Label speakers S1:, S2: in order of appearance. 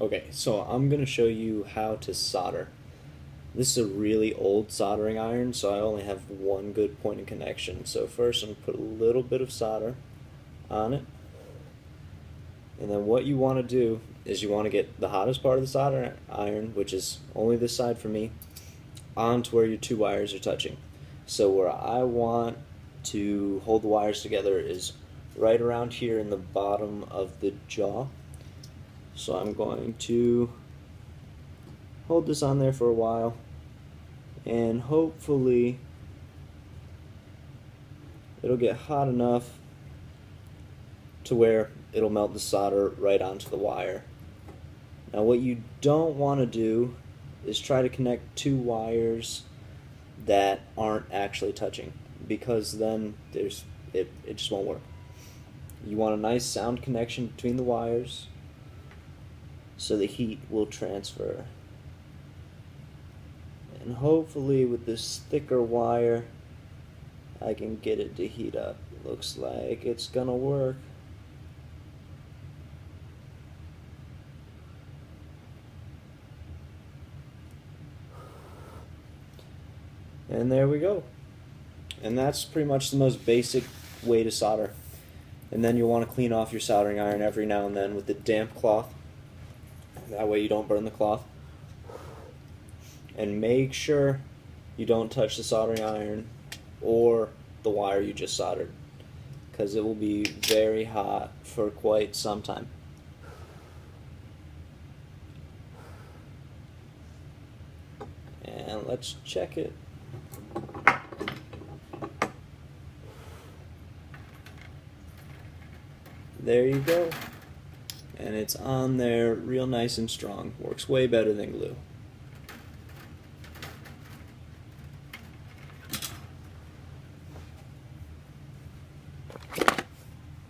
S1: Okay, so I'm going to show you how to solder. This is a really old soldering iron, so I only have one good point of connection. So first I'm going to put a little bit of solder on it. And then what you want to do is you want to get the hottest part of the soldering iron, which is only this side for me, onto where your two wires are touching. So where I want to hold the wires together is right around here in the bottom of the jaw. So I'm going to hold this on there for a while, and hopefully it'll get hot enough to where it'll melt the solder right onto the wire. Now what you don't want to do is try to connect two wires that aren't actually touching, because then it just won't work. You want a nice sound connection between the wires so the heat will transfer. And hopefully with this thicker wire I can get it to heat up. Looks like it's gonna work. And there we go. And that's pretty much the most basic way to solder. And then you'll want to clean off your soldering iron every now and then with a damp cloth. That way you don't burn the cloth. And make sure you don't touch the soldering iron or the wire you just soldered, because it will be very hot for quite some time. And let's check it. There you go. And it's on there real nice and strong. Works way better than glue.